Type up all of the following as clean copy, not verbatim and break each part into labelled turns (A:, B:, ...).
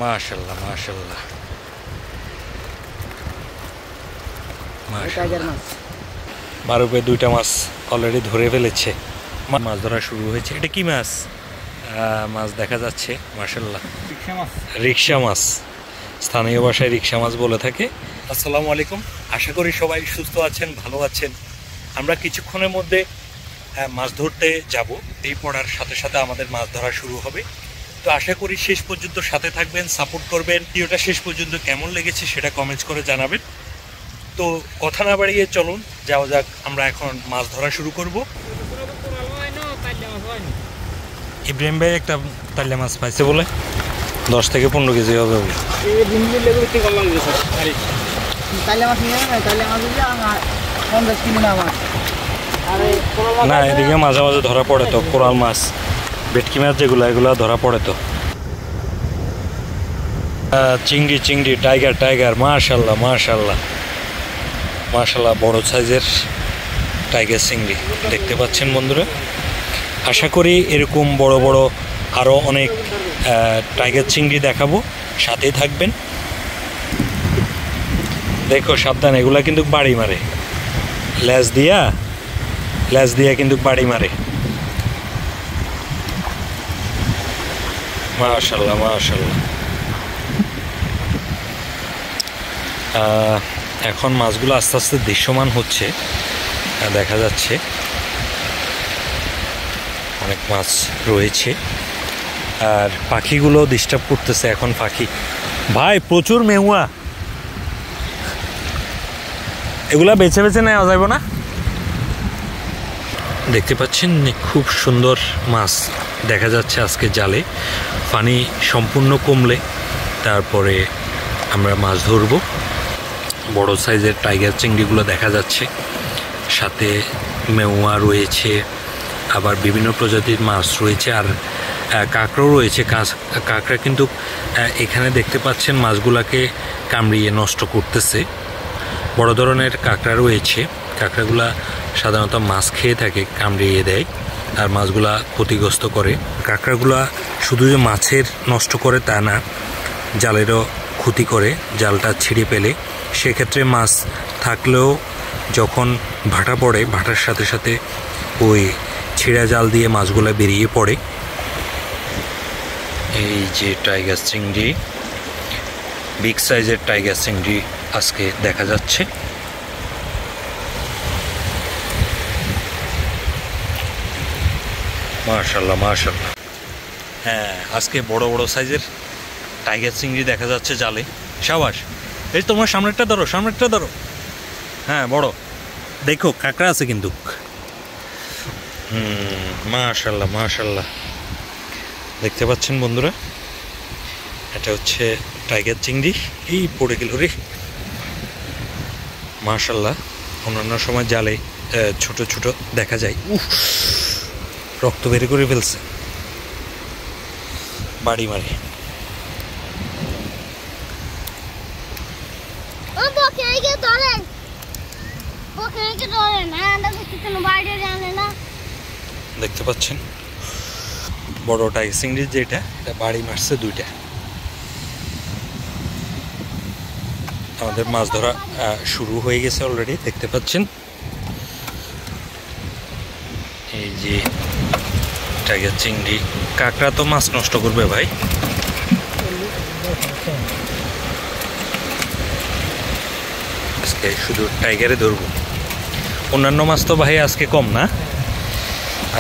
A: মাশাআল্লাহ মাশাআল্লাহ বারুপে দুইটা মাছ অলরেডি ধরে ফেলেছে। মাছ ধরা শুরু হয়েছে। এটা কি মাছ? মাছ দেখা যাচ্ছে মাশাআল্লাহ, রিকশা মাছ, স্থানীয় ভাষায় রিকশা মাছ বলে থাকে। আসসালামু আলাইকুম, আশা করি সবাই সুস্থ আছেন, ভালো আছেন। আমরা কিছুক্ষণের মধ্যে মাছ ধরতে যাব। এই পড়ার সাথে সাথে আমাদের মাছ ধরা শুরু হবে। তো আশা করি শেষ পর্যন্ত সাথে থাকবেন, সাপোর্ট করবেন। ভিডিওটা শেষ পর্যন্ত কেমন লেগেছে সেটা কমেন্টস করে জানাবেন। তো কথা না বাড়িয়ে চলুন যাওয়া যাক, আমরা এখন মাছ ধরা শুরু করব। ইব্রাহিম ভাই একটা তাল্লা মাছ পাইছে বলে 10 থেকে 15 কেজি হবে। না, এদিকে মাঝে মাঝে ধরা পড়ে তো কোরাল মাছ, ভেটকি মাছ যেগুলো, এগুলো ধরা পড়ে তো। চিংড়ি চিংড়ি, টাইগার টাইগার, মাশাআল্লাহ মাশাআল্লাহ মাশাআল্লাহ, বড় সাইজের টাইগার চিংড়ি দেখতে পাচ্ছেন বন্ধুরা। আশা করি এরকম বড় বড় আরও অনেক টাইগার চিংড়ি দেখাবো, সাথেই থাকবেন। দেখো সাবধান, এগুলা কিন্তু বাড়ি মারে, লেজ দিয়া কিন্তু বাড়ি মারে। মাশাআল্লাহ মাশাআল্লাহ। এখন মাছগুলো আস্তে আস্তে দৃশ্যমান হচ্ছে, দেখা যাচ্ছে অনেক মাছ রয়েছে। আর পাখিগুলো ডিস্টার্ব করতেছে এখন। পাখি ভাই প্রচুর মেহুয়া, এগুলা বেছে বেছে নেওয়া যাবে না। দেখতে পাচ্ছেন খুব সুন্দর মাছ দেখা যাচ্ছে আজকে জালে। পানি সম্পূর্ণ কমলে তারপরে আমরা মাছ ধরব। বড় সাইজের টাইগার চিংড়িগুলো দেখা যাচ্ছে, সাথে মেহুয়া রয়েছে, আবার বিভিন্ন প্রজাতির মাছ রয়েছে, আর কাঁকড়াও রয়েছে। কাঁকড়া কিন্তু এখানে দেখতে পাচ্ছেন মাছগুলাকে কামড়িয়ে নষ্ট করতেছে। বড় ধরনের কাঁকড়া রয়েছে। কাঁকড়াগুলা সাধারণত মাছ খেয়ে থাকে, কামড়িয়ে দেয় আর মাছগুলা ক্ষতিগ্রস্ত করে। কাঁকড়াগুলা শুধু যে মাছের নষ্ট করে তা না, জালেরও ক্ষতি করে। জালটা ছিঁড়ে পেলে সেক্ষেত্রে মাছ থাকলেও যখন ভাটা পড়ে, ভাটার সাথে সাথে ওই ছিঁড়া জাল দিয়ে মাছগুলো বেরিয়ে পড়ে। এই যে টাইগার চিংড়ি, বিগ সাইজের টাইগার চিংড়ি আজকে দেখা যাচ্ছে। মাশাআল্লাহ মাশাআল্লাহ। হ্যাঁ, আজকে বড় বড় সাইজের টাইগার চিংড়ি দেখা যাচ্ছে জালে। সাবাস, এই তোমার সামনেরটা ধরো, সামনেরটা ধরো। হ্যাঁ বড়, দেখো কাঁকড়া আছে কিন্তু। মাশাআল্লাহ মাশাআল্লাহ, দেখতে পাচ্ছেন বন্ধুরা, এটা হচ্ছে টাইগার চিংড়ি। এই পড়ে গেল রে, মাশাআল্লাহ। অন্যান্য সময় জালে ছোট ছোট দেখা যায়। রক্ত বের করে ফেলছে, বাড়ি মারে। দেখতে পাচ্ছেন বড় টাইগার চিংড়ি যেটা, এটা বাড়ি মারছে দুইটা। আমাদের মাছ ধরা শুরু হয়ে গেছে অলরেডি, দেখতে পাচ্ছেন। এই যে টাইগার চিংড়ি। কাঁকড়া তো মাছ নষ্ট করবে ভাই। আজকে শুধু টাইগারে ধরবো, অন্যান্য মাছ তো ভাই আজকে কম না।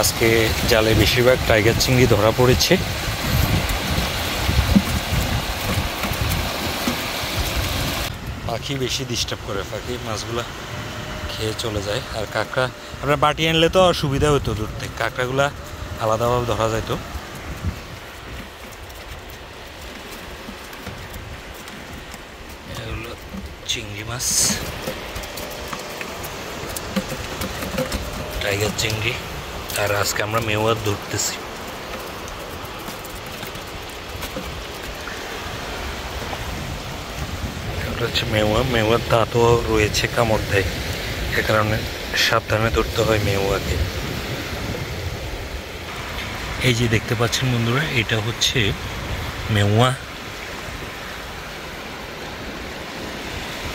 A: আজকে জালে বেশিরভাগ টাইগার চিংড়ি ধরা পড়েছে। পাখি বেশি ডিস্টার্ব করে, পাখি মাছগুলা খেয়ে চলে যায়। আর কাঁকড়া আমরা বাটি আনলে তো সুবিধা হতো ধরতে, কাঁকড়াগুলা আলাদাভাবে ধরা যেত। এগুলো চিংড়ি মাছ, টাইগার চিংড়ি। আর আজকে আমরা মেহুয়া ধরতেছি। এটা হচ্ছে মেহুয়া। মেহুয়ার দাঁতও রয়েছে, কামড় দেয়, এ কারণে সাবধানে ধরতে হয় মেহুয়াকে। এই যে দেখতে পাচ্ছেন বন্ধুরা, এটা হচ্ছে মেওয়া,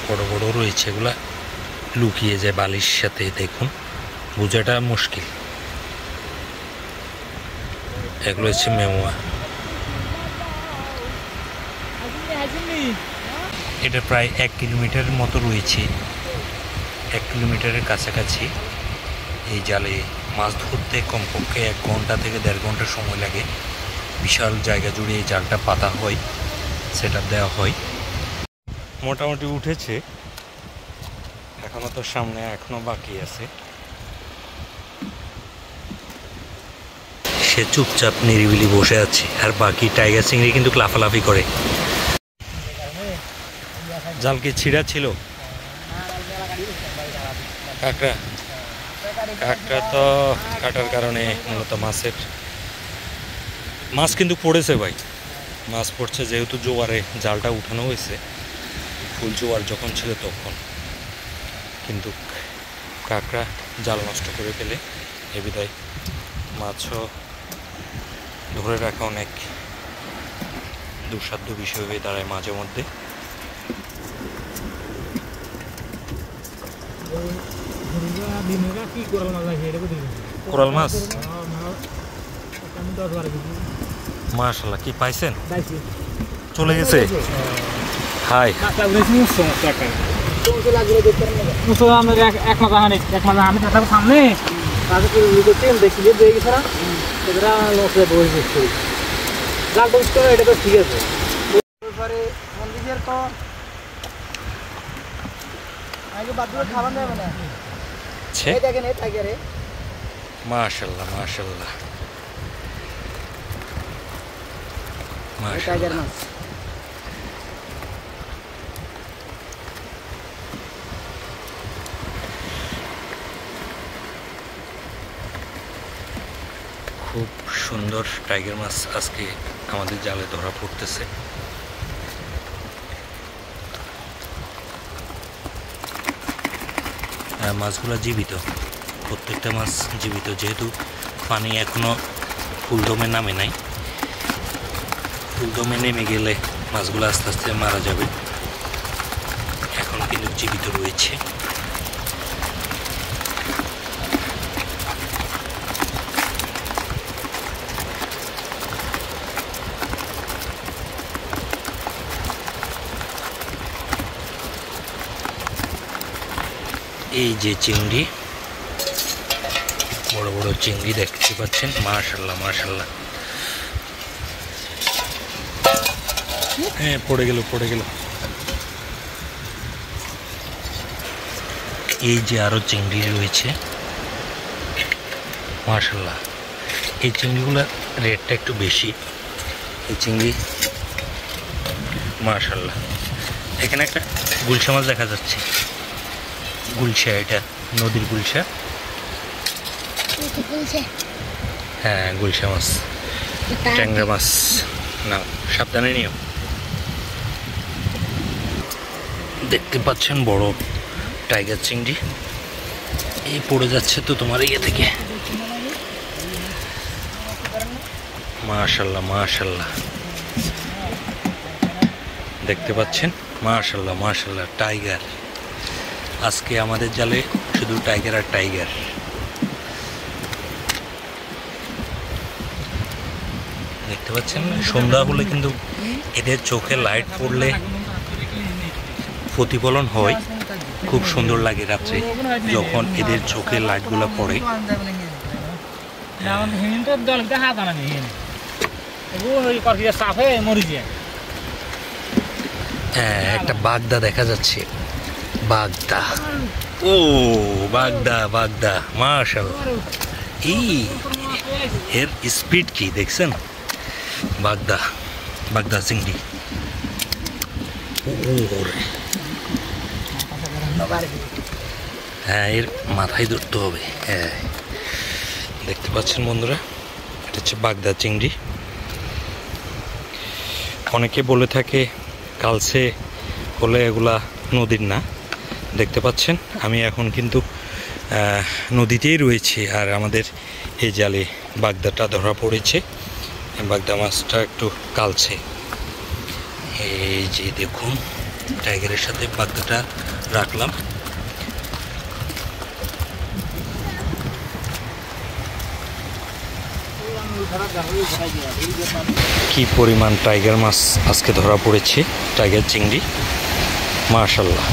A: বড় বড় রয়েছে, এগুলা লুকিয়ে যায় বালির সাথে, দেখুন বোঝাটা মুশকিল। এগুলো হচ্ছে মেওয়া। এটা প্রায় 1 কিলোমিটারের মতো রয়েছে, 1 কিলোমিটারের কাছাকাছি। এই জালে মাছ ধরতে কমপক্ষে 1 ঘন্টা থেকে 1.5 ঘন্টা সময় লাগে। বিশাল জায়গা জুড়ে এই জালটা পাতা হয়, সেট আপ দেওয়া হয়। মোটামুটি উঠেছে, এখনো তো সামনে এখনো বাকি আছে। সে চুপচাপ নিরিবিলি বসে আছে, আর বাকি টাইগার চিংড়ি কিন্তু লাফালাফি করে। জাল কি ছিঁড়া ছিল? কাঁকড়া, কাঁকড়া তো কাটার কারণে মূলত মাছ কিন্তু পড়েছে ভাই, মাছ পড়ছে যেহেতু জোয়ারে জালটা উঠানো হয়েছে, ফুল জোয়ার যখন ছিল তখন। কিন্তু কাঁকড়া জাল নষ্ট করে ফেলে, এ বিদায় মাছও ধরে রাখা অনেক দুঃসাধ্য বিষয় হয়ে দাঁড়ায় মাঝে মধ্যে। কোরাল মাছ মাশাআল্লাহ, কি পাইছেন? চলে গেছে। হাই
B: সামনে এটা তো ঠিক আছে।
A: মাশাআল্লাহ মাশাআল্লাহ
B: টাইগার মাছ।
A: খুব সুন্দর টাইগার মাছ আজকে আমাদের জালে ধরা পড়তেছে। মাছগুলো জীবিত, প্রত্যেকটা মাছ জীবিত, যেহেতু পানি এখনো ফুলদমে নামে নাই। ফুলদমে নেমে গেলে মাছগুলো আস্তে আস্তে মারা যাবে, এখন কিন্তু জীবিত রয়েছে। এই যে চিংড়ি, বড় বড় চিংড়ি দেখতে পাচ্ছেন, মাশাআল্লাহ মাশাআল্লাহ। হ্যাঁ, পড়ে গেল। এই যে আরো চিংড়ি রয়েছে, মাশাআল্লাহ। এই চিংড়িগুলোর রেটটা একটু বেশি, এই চিংড়ি মাশাআল্লাহ। এখানে একটা গুলশা মাছ দেখা যাচ্ছে, গুলশা, এটা নদীর গুলশা। হ্যাঁ, গুলশা মাছ, ট্যাংরা মাছ না, সাবধানে নিও। দেখতে পাচ্ছেন বড় টাইগার চিংড়ি, এই পড়ে যাচ্ছে তো তোমার ইয়ে থেকে। মাশাআল্লাহ মাশাআল্লাহ, দেখতে পাচ্ছেন, মাশাআল্লাহ মাশাআল্লাহ। টাইগার আজকে আমাদের জালে শুধু টাইগার আর টাইগার। দেখতে পাচ্ছেন, সন্ধ্যা হলে কিন্তু এদের চোখে লাইট পড়লে প্রতিফলন হয়, খুব সুন্দর লাগে রাত্রে যখন এদের চোখে লাইটগুলো পড়ে। হ্যাঁ, একটা বাগদা দেখা যাচ্ছে, বাগদা। ও বাগদা মাশাআল্লাহ। এর স্পিড কি দেখছেন? বাগদা চিংড়ি। হ্যাঁ, এর মাথায় ধরতে হবে। হ্যাঁ, দেখতে পাচ্ছেন বন্ধুরা, এটা হচ্ছে বাগদা চিংড়ি। অনেকে বলে থাকে কালসে হলে এগুলা নদীর না। দেখতে পাচ্ছেন, আমি এখন কিন্তু নদীতেই রয়েছে। আর আমাদের এই জালে বাগদাটা ধরা পড়েছে। বাগদা মাছটা একটু কালছে। এই যে দেখুন, টাইগারের সাথে বাগদাটা রাখলাম। কি পরিমাণ টাইগার মাছ আজকে ধরা পড়েছে, টাইগার চিংড়ি, মাশাআল্লাহ।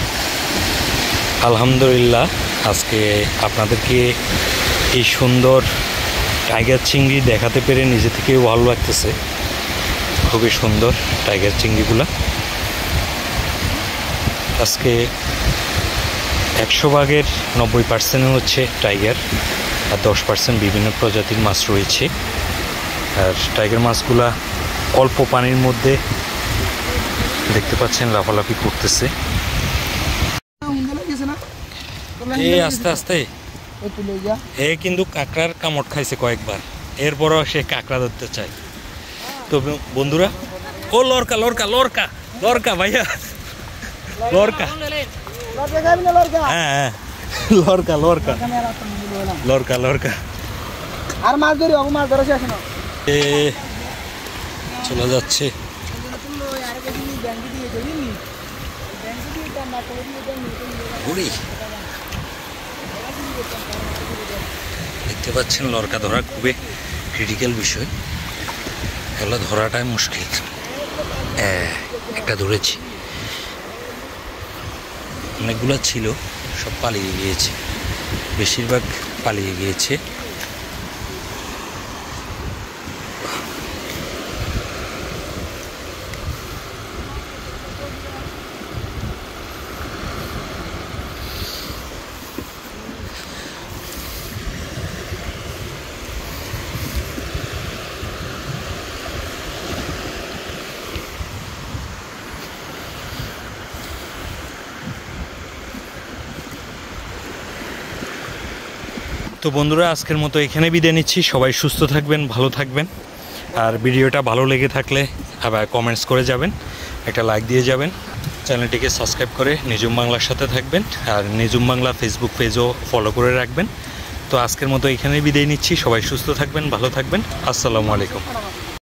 A: আলহামদুলিল্লাহ, আজকে আপনাদেরকে এই সুন্দর টাইগার চিংড়ি দেখাতে পেরে নিজে থেকেও ভালো লাগতেছে। খুবই সুন্দর টাইগার চিংড়িগুলো। আজকে 100 ভাগের 90% হচ্ছে টাইগার, আর 10% বিভিন্ন প্রজাতির মাছ রয়েছে। আর টাইগার মাছগুলা অল্প পানির মধ্যে দেখতে পাচ্ছেন লাফালাফি করতেছে। এই আস্তে আস্তে এ কিন্তু কাঁকড়ার কামড় খাইছে কয়েকবার, এরপরও সে কাঁকড়া ধরতে চায়। তো বন্ধুরা, ও লরকা লরকা লরকা লরকা ভাইয়া, লরকা, হ্যাঁ হ্যাঁ, লরকা লরকা লরকা লরকা।
B: আর মাছ ধরি, মাছ ধরা শেষ না,
A: এ চলে যাচ্ছে। দেখতে পাচ্ছেন লরকা ধরা খুবই ক্রিটিক্যাল বিষয়, এগুলো ধরাটাই মুশকিল। একটা ধরেছি, অনেকগুলো ছিল, সব পালিয়ে গিয়েছে, বেশিরভাগ পালিয়ে গিয়েছে। তো বন্ধুরা, আজকের মতো এখানে বিদায় নিচ্ছি। সবাই সুস্থ থাকবেন, ভালো থাকবেন। আর ভিডিওটা ভালো লেগে থাকলে আবার কমেন্টস করে যাবেন, একটা লাইক দিয়ে যাবেন, চ্যানেলটিকে সাবস্ক্রাইব করে নিজুম বাংলার সাথে থাকবেন। আর নিজুম বাংলা ফেসবুক পেজও ফলো করে রাখবেন। তো আজকের মতো এখানেই বিদায় নিচ্ছি। সবাই সুস্থ থাকবেন, ভালো থাকবেন। আসসালামু আলাইকুম।